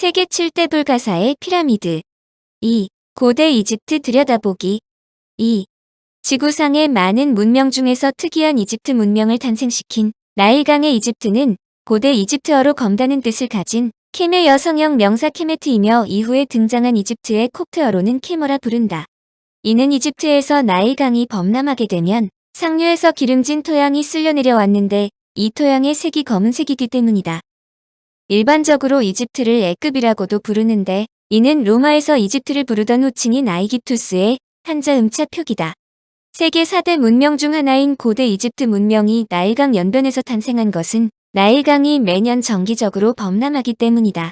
세계 7대 불가사의 피라미드. 2. 고대 이집트 들여다보기. 2. 지구상의 많은 문명 중에서 특이한 이집트 문명을 탄생시킨 나일강의 이집트는 고대 이집트어로 검다는 뜻을 가진 케메 여성형 명사 케메트이며 이후에 등장한 이집트의 콥트어로는 케머라 부른다. 이는 이집트에서 나일강이 범람하게 되면 상류에서 기름진 토양이 쓸려 내려왔는데 이 토양의 색이 검은색이기 때문이다. 일반적으로 이집트를 애급이라고도 부르는데 이는 로마에서 이집트를 부르던 호칭인 아이깁투스의 한자 음자 표기다. 세계 4대 문명 중 하나인 고대 이집트 문명이 나일강 연변에서 탄생한 것은 나일강이 매년 정기적으로 범람하기 때문이다.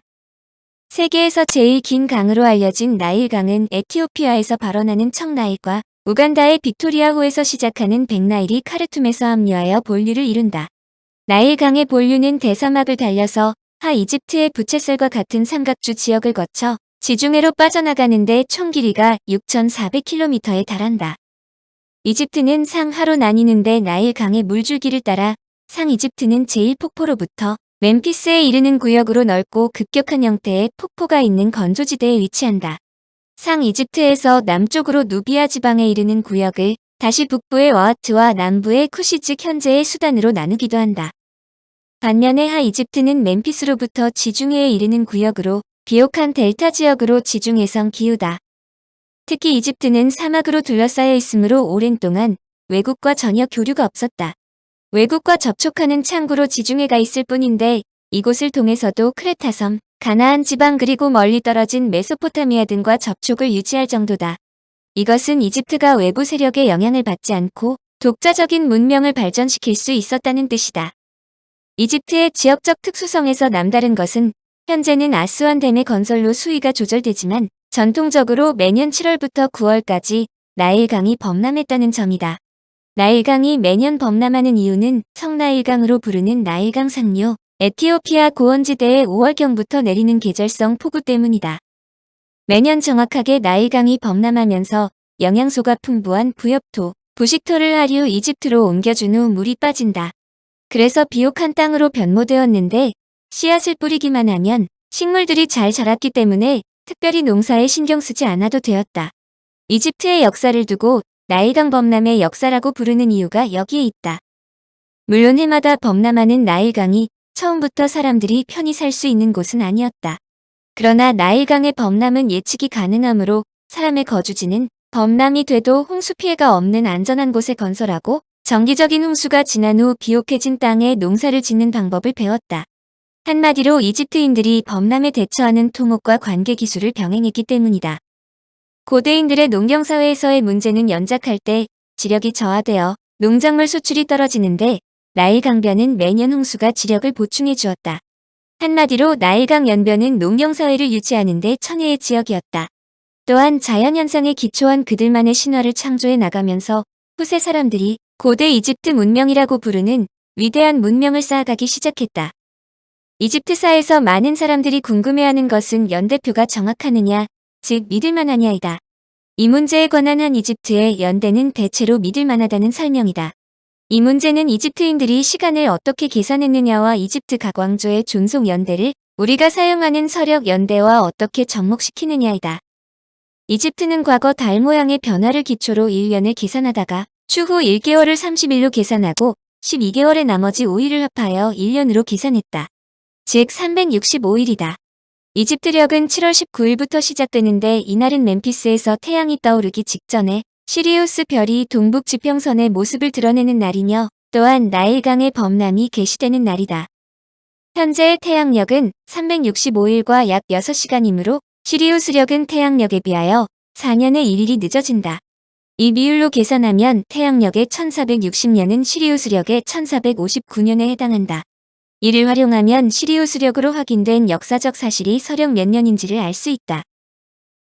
세계에서 제일 긴 강으로 알려진 나일강은 에티오피아에서 발원하는 청나일과 우간다의 빅토리아호에서 시작하는 백나일이 카르툼에서 합류하여 본류를 이룬다. 나일강의 본류는 대사막을 달려서 하 이집트의 부채살과 같은 삼각주 지역을 거쳐 지중해로 빠져나가는데 총 길이가 6,400km에 달한다. 이집트는 상하로 나뉘는데 나일강의 물줄기를 따라 상이집트는 제1폭포로부터 멤피스에 이르는 구역으로 넓고 급격한 형태의 폭포가 있는 건조지대에 위치한다. 상이집트에서 남쪽으로 누비아 지방에 이르는 구역을 다시 북부의 와하트와 남부의 쿠시 즉 현재의 수단으로 나누기도 한다. 반면에 하 이집트는 멤피스로부터 지중해에 이르는 구역으로 비옥한 델타 지역으로 지중해성 기후다. 특히 이집트는 사막으로 둘러싸여 있으므로 오랜 동안 외국과 전혀 교류가 없었다. 외국과 접촉하는 창구로 지중해가 있을 뿐인데 이곳을 통해서도 크레타섬, 가나안 지방 그리고 멀리 떨어진 메소포타미아 등과 접촉을 유지할 정도다. 이것은 이집트가 외부 세력의 영향을 받지 않고 독자적인 문명을 발전시킬 수 있었다는 뜻이다. 이집트의 지역적 특수성에서 남다른 것은 현재는 아스완 댐의 건설로 수위가 조절되지만 전통적으로 매년 7월부터 9월까지 나일강이 범람했다는 점이다. 나일강이 매년 범람하는 이유는 청나일강으로 부르는 나일강 상류, 에티오피아 고원지대의 5월경부터 내리는 계절성 폭우 때문이다. 매년 정확하게 나일강이 범람하면서 영양소가 풍부한 부엽토, 부식토를 하류 이집트로 옮겨준 후 물이 빠진다. 그래서 비옥한 땅으로 변모되었는데 씨앗을 뿌리기만 하면 식물들이 잘 자랐기 때문에 특별히 농사에 신경 쓰지 않아도 되었다. 이집트의 역사를 두고 나일강 범람의 역사라고 부르는 이유가 여기에 있다. 물론 해마다 범람하는 나일강이 처음부터 사람들이 편히 살 수 있는 곳은 아니었다. 그러나 나일강의 범람은 예측이 가능하므로 사람의 거주지는 범람이 돼도 홍수 피해가 없는 안전한 곳에 건설하고 정기적인 홍수가 지난 후 비옥해진 땅에 농사를 짓는 방법을 배웠다. 한마디로 이집트인들이 범람에 대처하는 토목과 관계 기술을 병행했기 때문이다. 고대인들의 농경사회에서의 문제는 연작할 때 지력이 저하되어 농작물 수출이 떨어지는데 나일강변은 매년 홍수가 지력을 보충해 주었다. 한마디로 나일강 연변은 농경사회를 유지하는 데 천혜의 지역이었다. 또한 자연현상에 기초한 그들만의 신화를 창조해 나가면서 후세 사람들이 고대 이집트 문명이라고 부르는 위대한 문명을 쌓아가기 시작했다. 이집트사에서 많은 사람들이 궁금해하는 것은 연대표가 정확하느냐, 즉 믿을만하냐이다. 이 문제에 관한 한 이집트의 연대는 대체로 믿을만하다는 설명이다. 이 문제는 이집트인들이 시간을 어떻게 계산했느냐와 이집트 각왕조의 존속 연대를 우리가 사용하는 서력 연대와 어떻게 접목시키느냐이다. 이집트는 과거 달 모양의 변화를 기초로 1년을 계산하다가 추후 1개월을 30일로 계산하고 12개월의 나머지 5일을 합하여 1년으로 계산했다. 즉 365일이다. 이집트력은 7월 19일부터 시작되는데 이날은 멤피스에서 태양이 떠오르기 직전에 시리우스 별이 동북 지평선의 모습을 드러내는 날이며 또한 나일강의 범람이 개시되는 날이다. 현재의 태양력은 365일과 약 6시간이므로 시리우스력은 태양력에 비하여 4년의 1일이 늦어진다. 이 비율로 계산하면 태양력의 1460년은 시리우스력의 1459년에 해당한다. 이를 활용하면 시리우스력으로 확인된 역사적 사실이 서력 몇 년인지를 알 수 있다.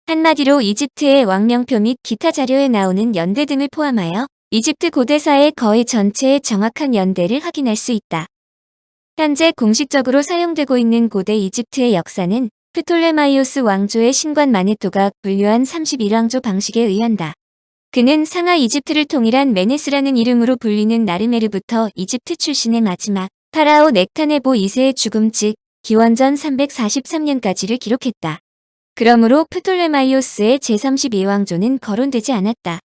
한마디로 이집트의 왕명표 및 기타 자료에 나오는 연대 등을 포함하여 이집트 고대사의 거의 전체의 정확한 연대를 확인할 수 있다. 현재 공식적으로 사용되고 있는 고대 이집트의 역사는 프톨레마이오스 왕조의 신관 마네토가 분류한 31왕조 방식에 의한다. 그는 상하 이집트를 통일한 메네스라는 이름으로 불리는 나르메르부터 이집트 출신의 마지막 파라오 넥타네보 2세의 죽음 즉 기원전 343년까지를 기록했다. 그러므로 프톨레마이오스의 제32왕조는 거론되지 않았다.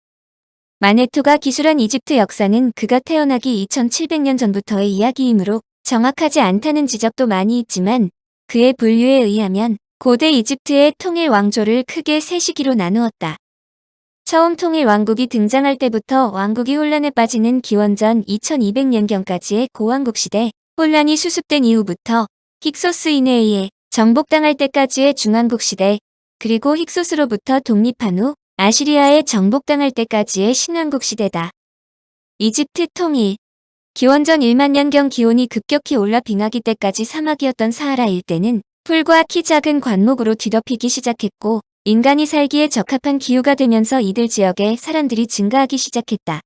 마네토가 기술한 이집트 역사는 그가 태어나기 2700년 전부터의 이야기이므로 정확하지 않다는 지적도 많이 있지만 그의 분류에 의하면 고대 이집트의 통일 왕조를 크게 세 시기로 나누었다. 처음 통일 왕국이 등장할 때부터 왕국이 혼란에 빠지는 기원전 2200년경까지의 고왕국 시대, 혼란이 수습된 이후부터 힉소스인에 의해 정복당할 때까지의 중왕국 시대, 그리고 힉소스로부터 독립한 후 아시리아에 정복당할 때까지의 신왕국 시대다. 이집트 통일. 기원전 1만년경 기온이 급격히 올라 빙하기 때까지 사막이었던 사하라 일대는 풀과 키 작은 관목으로 뒤덮이기 시작했고 인간이 살기에 적합한 기후가 되면서 이들 지역에 사람들이 증가하기 시작했다.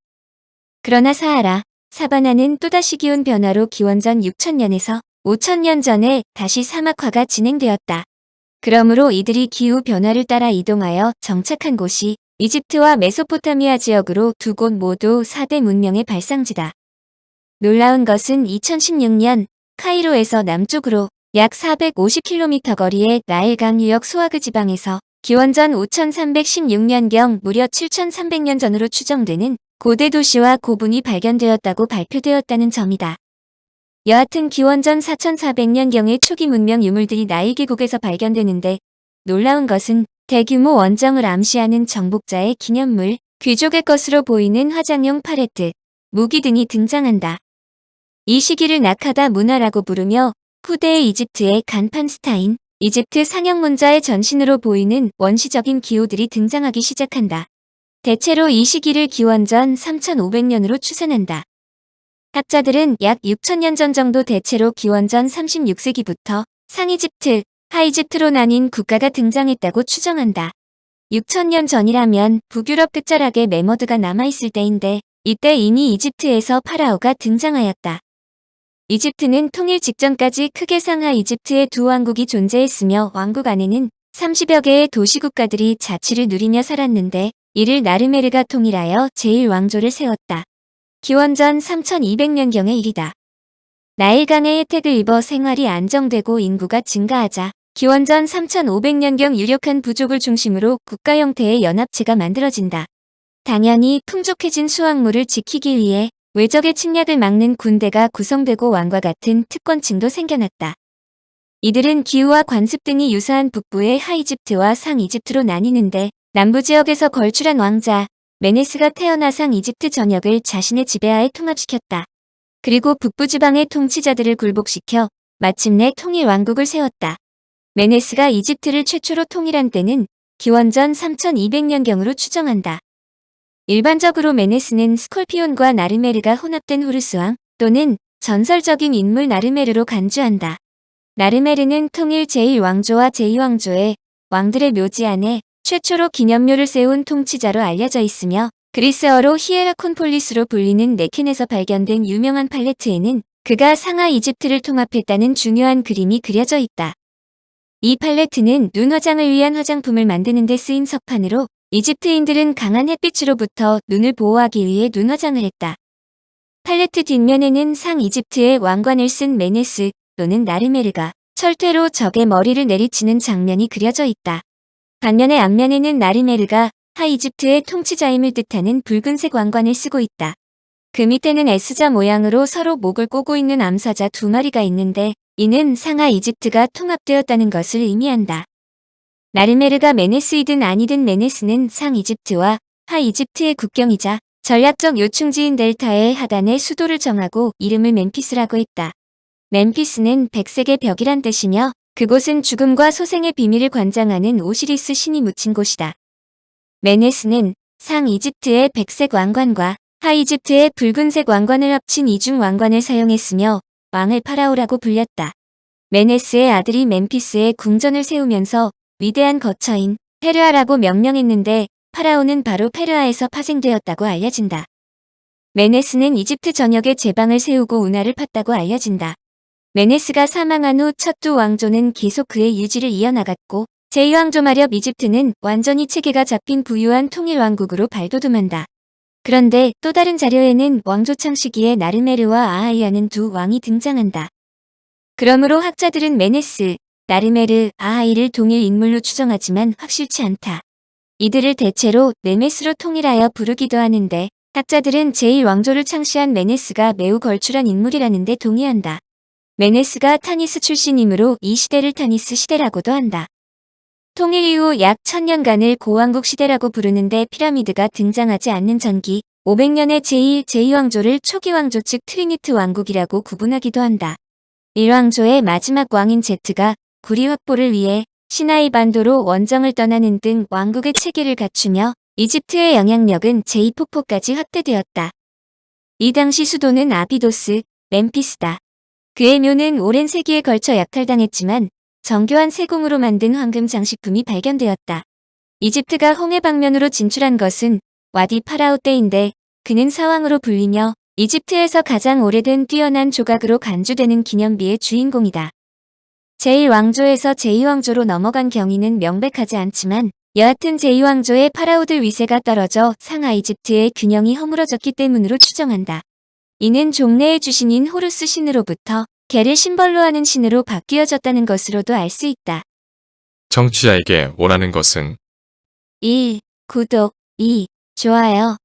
그러나 사하라, 사바나는 또다시 기온 변화로 기원전 6000년에서 5000년 전에 다시 사막화가 진행되었다. 그러므로 이들이 기후 변화를 따라 이동하여 정착한 곳이 이집트와 메소포타미아 지역으로 두 곳 모두 4대 문명의 발상지다. 놀라운 것은 2016년 카이로에서 남쪽으로 약 450km 거리의 나일강 유역 수아그 지방에서 기원전 5316년경 무려 7300년 전으로 추정되는 고대 도시와 고분이 발견되었다고 발표되었다는 점이다. 여하튼 기원전 4400년경의 초기 문명 유물들이 나일 계곡에서 발견되는데 놀라운 것은 대규모 원정을 암시하는 정복자의 기념물, 귀족의 것으로 보이는 화장용 팔레트, 무기 등이 등장한다. 이 시기를 나카다 문화라고 부르며 후대의 이집트의 간판 스타인, 이집트 상형문자의 전신으로 보이는 원시적인 기호들이 등장하기 시작한다. 대체로 이 시기를 기원전 3500년으로 추산한다. 학자들은 약 6000년 전 정도 대체로 기원전 36세기부터 상이집트, 하이집트로 나뉜 국가가 등장했다고 추정한다. 6000년 전이라면 북유럽 끝자락에 메머드가 남아있을 때인데 이때 이미 이집트에서 파라오가 등장하였다. 이집트는 통일 직전까지 크게 상하 이집트의 두 왕국이 존재했으며 왕국 안에는 30여 개의 도시국가들이 자치를 누리며 살았는데 이를 나르메르가 통일하여 제1왕조를 세웠다. 기원전 3200년경의 일이다. 나일강의 혜택을 입어 생활이 안정되고 인구가 증가하자 기원전 3500년경 유력한 부족을 중심으로 국가 형태의 연합체가 만들어진다. 당연히 풍족해진 수확물을 지키기 위해 외적의 침략을 막는 군대가 구성되고 왕과 같은 특권층도 생겨났다. 이들은 기후와 관습 등이 유사한 북부의 하이집트와 상이집트로 나뉘는데 남부 지역에서 걸출한 왕자 메네스가 태어나 상이집트 전역을 자신의 지배하에 통합시켰다. 그리고 북부 지방의 통치자들을 굴복시켜 마침내 통일 왕국을 세웠다. 메네스가 이집트를 최초로 통일한 때는 기원전 3200년경으로 추정한다. 일반적으로 메네스는 스콜피온과 나르메르가 혼합된 호르스왕 또는 전설적인 인물 나르메르로 간주한다. 나르메르는 통일 제1왕조와 제2왕조의 왕들의 묘지 안에 최초로 기념묘를 세운 통치자로 알려져 있으며 그리스어로 히에라콘폴리스로 불리는 네켄에서 발견된 유명한 팔레트에는 그가 상하 이집트를 통합했다는 중요한 그림이 그려져 있다. 이 팔레트는 눈 화장을 위한 화장품을 만드는 데 쓰인 석판으로 이집트인들은 강한 햇빛으로부터 눈을 보호하기 위해 눈 화장을 했다. 팔레트 뒷면에는 상 이집트의 왕관을 쓴 메네스 또는 나르메르가 철퇴로 적의 머리를 내리치는 장면이 그려져 있다. 반면에 앞면에는 나르메르가 하이집트의 통치자임을 뜻하는 붉은색 왕관을 쓰고 있다. 그 밑에는 S자 모양으로 서로 목을 꼬고 있는 암사자 두 마리가 있는데 이는 상하 이집트가 통합되었다는 것을 의미한다. 나르메르가 메네스이든 아니든 메네스는 상 이집트와 하 이집트의 국경이자 전략적 요충지인 델타의 하단에 수도를 정하고 이름을 멤피스라고 했다. 멤피스는 백색의 벽이란 뜻이며 그곳은 죽음과 소생의 비밀을 관장하는 오시리스 신이 묻힌 곳이다. 메네스는 상 이집트의 백색 왕관과 하 이집트의 붉은색 왕관을 합친 이중 왕관을 사용했으며 왕을 파라오라고 불렸다. 메네스의 아들이 멤피스에 궁전을 세우면서 위대한 거처인 페르아라고 명명했는데 파라오는 바로 페르아에서 파생되었다고 알려진다. 메네스는 이집트 전역에 제방을 세우고 운하를 팠다고 알려진다. 메네스가 사망한 후 첫 두 왕조는 계속 그의 유지를 이어나갔고 제2왕조 마렵 이집트는 완전히 체계가 잡힌 부유한 통일왕국으로 발돋움한다. 그런데 또 다른 자료에는 왕조 창시기에 나르메르와 아하이아는 두 왕이 등장한다. 그러므로 학자들은 메네스, 나르메르, 아하이를 동일 인물로 추정하지만 확실치 않다. 이들을 대체로 네메스로 통일하여 부르기도 하는데 학자들은 제1왕조를 창시한 메네스가 매우 걸출한 인물이라는 데 동의한다. 메네스가 타니스 출신이므로 이 시대를 타니스 시대라고도 한다. 통일 이후 약 1000년간을 고왕국 시대라고 부르는데 피라미드가 등장하지 않는 전기 500년의 제1, 제2왕조를 초기 왕조 즉 트리니트 왕국이라고 구분하기도 한다. 1왕조의 마지막 왕인 제트가 구리 확보를 위해 시나이 반도로 원정을 떠나는 등 왕국의 체계를 갖추며 이집트의 영향력은 제2폭포까지 확대되었다. 이 당시 수도는 아비도스, 멤피스다. 그의 묘는 오랜 세기에 걸쳐 약탈당했지만 정교한 세공으로 만든 황금 장식품이 발견되었다. 이집트가 홍해 방면으로 진출한 것은 와디 파라오 때인데 그는 사왕으로 불리며 이집트에서 가장 오래된 뛰어난 조각으로 간주되는 기념비의 주인공이다. 제1왕조에서 제2왕조로 넘어간 경위는 명백하지 않지만 여하튼 제2왕조의 파라오들 위세가 떨어져 상하 이집트의 균형이 허물어졌기 때문으로 추정한다. 이는 종래의 주신인 호루스 신으로부터 개를 심벌로 하는 신으로 바뀌어졌다는 것으로도 알 수 있다. 청취자에게 원하는 것은 1. 구독 2. 좋아요